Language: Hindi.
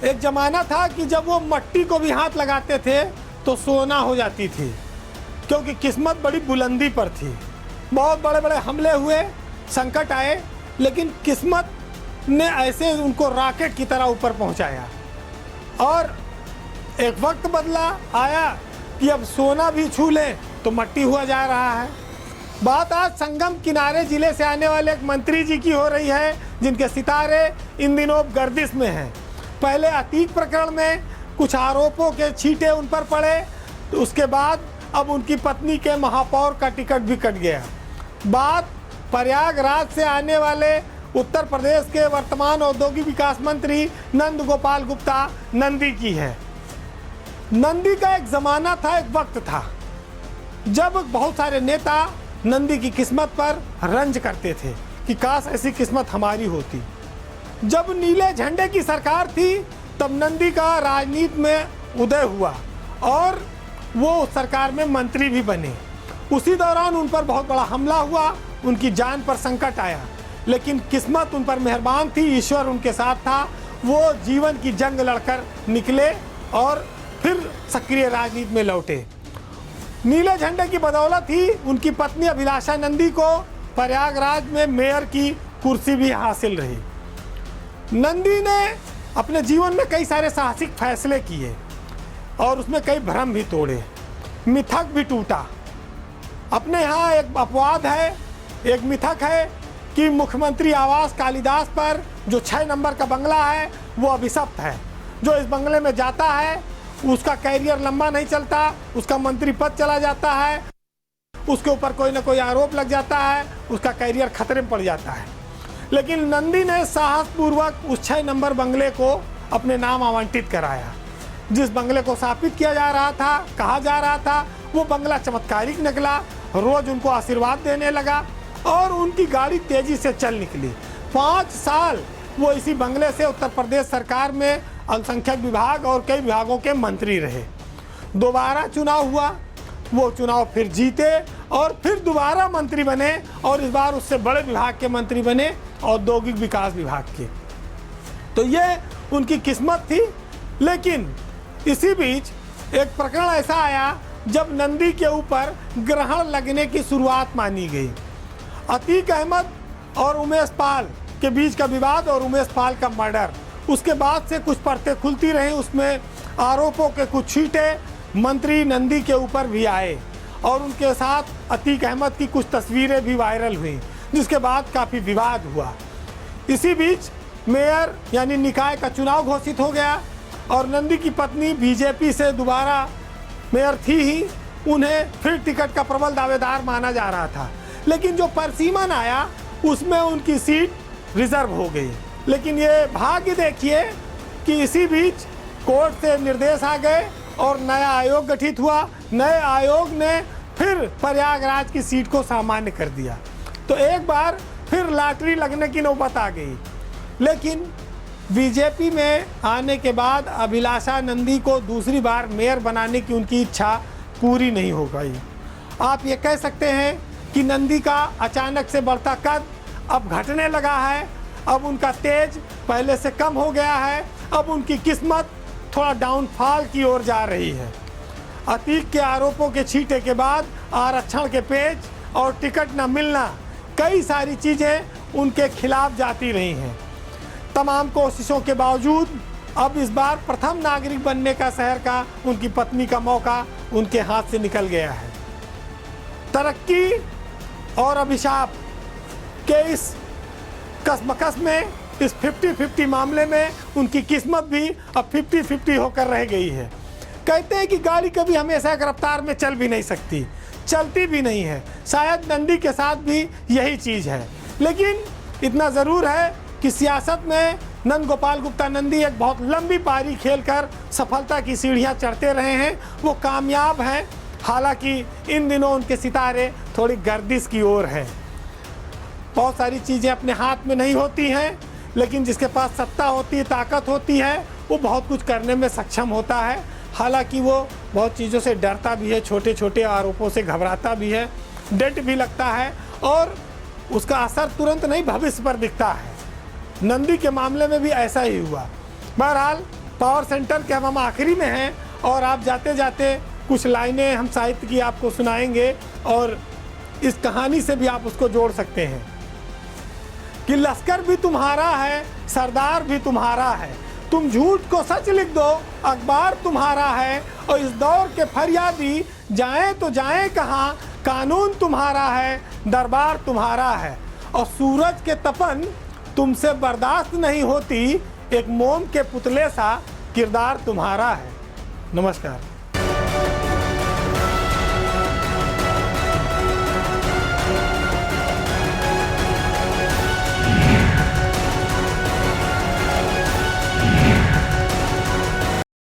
एक ज़माना था कि जब वो मट्टी को भी हाथ लगाते थे तो सोना हो जाती थी, क्योंकि किस्मत बड़ी बुलंदी पर थी। बहुत बड़े बड़े हमले हुए, संकट आए, लेकिन किस्मत ने ऐसे उनको रॉकेट की तरह ऊपर पहुंचाया। और एक वक्त बदला आया कि अब सोना भी छू लें तो मट्टी हुआ जा रहा है। बात आज संगम किनारे जिले से आने वाले एक मंत्री जी की हो रही है, जिनके सितारे इन दिनों गर्दिश में हैं। पहले अतीक प्रकरण में कुछ आरोपों के छींटे उन पर पड़े, तो उसके बाद अब उनकी पत्नी के महापौर का टिकट भी कट गया। बात प्रयागराज से आने वाले उत्तर प्रदेश के वर्तमान औद्योगिक विकास मंत्री नंद गोपाल गुप्ता नंदी की है। नंदी का एक ज़माना था, एक वक्त था जब बहुत सारे नेता नंदी की किस्मत पर रंज करते थे कि काश ऐसी किस्मत हमारी होती। जब नीले झंडे की सरकार थी तब नंदी का राजनीति में उदय हुआ और वो उस सरकार में मंत्री भी बने। उसी दौरान उन पर बहुत बड़ा हमला हुआ, उनकी जान पर संकट आया, लेकिन किस्मत उन पर मेहरबान थी, ईश्वर उनके साथ था। वो जीवन की जंग लड़कर निकले और फिर सक्रिय राजनीति में लौटे। नीले झंडे की बदौलत ही उनकी पत्नी अभिलाषा नंदी को प्रयागराज में मेयर की कुर्सी भी हासिल रही। नंदी ने अपने जीवन में कई सारे साहसिक फैसले किए और उसमें कई भ्रम भी तोड़े, मिथक भी टूटा। अपने यहाँ एक अपवाद है, एक मिथक है कि मुख्यमंत्री आवास कालिदास पर जो 6 नंबर का बंगला है वो अभिशप्त है। जो इस बंगले में जाता है उसका कैरियर लंबा नहीं चलता, उसका मंत्री पद चला जाता है, उसके ऊपर कोई ना कोई आरोप लग जाता है, उसका कैरियर खतरे में पड़ जाता है। लेकिन नंदी ने साहसपूर्वक उस 6 नंबर बंगले को अपने नाम आवंटित कराया। जिस बंगले को स्थापित किया जा रहा था, कहा जा रहा था, वो बंगला चमत्कारिक निकला। रोज उनको आशीर्वाद देने लगा और उनकी गाड़ी तेजी से चल निकली। 5 साल वो इसी बंगले से उत्तर प्रदेश सरकार में अल्पसंख्यक विभाग और कई विभागों के मंत्री रहे। दोबारा चुनाव हुआ, वो चुनाव फिर जीते और फिर दोबारा मंत्री बने और इस बार उससे बड़े विभाग के मंत्री बने, औद्योगिक विकास विभाग के। तो ये उनकी किस्मत थी। लेकिन इसी बीच एक प्रकरण ऐसा आया जब नंदी के ऊपर ग्रहण लगने की शुरुआत मानी गई। अतीक अहमद और उमेश पाल के बीच का विवाद और उमेश पाल का मर्डर, उसके बाद से कुछ परतें खुलती रहीं। उसमें आरोपों के कुछ छींटे मंत्री नंदी के ऊपर भी आए और उनके साथ अतीक अहमद की कुछ तस्वीरें भी वायरल हुई, जिसके बाद काफ़ी विवाद हुआ। इसी बीच मेयर यानी निकाय का चुनाव घोषित हो गया और नंदी की पत्नी बीजेपी से दोबारा मेयर थी ही, उन्हें फिर टिकट का प्रबल दावेदार माना जा रहा था। लेकिन जो परसीमन आया उसमें उनकी सीट रिजर्व हो गई। लेकिन ये भाग्य देखिए कि इसी बीच कोर्ट से निर्देश आ गए और नया आयोग गठित हुआ। नए आयोग ने फिर प्रयागराज की सीट को सामान्य कर दिया। तो एक बार फिर लॉटरी लगने की नौबत आ गई। लेकिन बीजेपी में आने के बाद अभिलाषा नंदी को दूसरी बार मेयर बनाने की उनकी इच्छा पूरी नहीं हो गई। आप ये कह सकते हैं कि नंदी का अचानक से बढ़ता कद अब घटने लगा है, अब उनका तेज पहले से कम हो गया है, अब उनकी किस्मत थोड़ा डाउनफॉल की ओर जा रही है। अतीक के आरोपों के छींटे के बाद आरक्षण के पेज और टिकट न मिलना, कई सारी चीज़ें उनके खिलाफ जाती रही हैं। तमाम कोशिशों के बावजूद अब इस बार प्रथम नागरिक बनने का शहर का उनकी पत्नी का मौका उनके हाथ से निकल गया है। तरक्की और अभिशाप के इस कसमकस में, इस 50-50 मामले में उनकी किस्मत भी अब 50-50 होकर रह गई है। कहते हैं कि गाड़ी कभी हमेशा एक रफ्तार में चल भी नहीं सकती, चलती भी नहीं है। शायद नंदी के साथ भी यही चीज़ है। लेकिन इतना ज़रूर है कि सियासत में नंद गोपाल गुप्ता नंदी एक बहुत लंबी पारी खेलकर सफलता की सीढ़ियां चढ़ते रहे हैं। वो कामयाब हैं, हालांकि इन दिनों उनके सितारे थोड़ी गर्दिश की ओर हैं। बहुत सारी चीज़ें अपने हाथ में नहीं होती हैं, लेकिन जिसके पास सत्ता होती है, ताकत होती है, वो बहुत कुछ करने में सक्षम होता है। हालांकि वो बहुत चीज़ों से डरता भी है, छोटे छोटे आरोपों से घबराता भी है, डर भी लगता है और उसका असर तुरंत नहीं भविष्य पर दिखता है। नंदी के मामले में भी ऐसा ही हुआ। बहरहाल पावर सेंटर के हम आखिरी में हैं और आप जाते जाते कुछ लाइनें हम साहित्य की आपको सुनाएंगे और इस कहानी से भी आप उसको जोड़ सकते हैं कि लश्कर भी तुम्हारा है, सरदार भी तुम्हारा है, तुम झूठ को सच लिख दो, अखबार तुम्हारा है, और इस दौर के फरियादी जाएं तो जाएं कहाँ, कानून तुम्हारा है, दरबार तुम्हारा है, और सूरज के तपन तुमसे बर्दाश्त नहीं होती, एक मोम के पुतले सा किरदार तुम्हारा है। नमस्कार।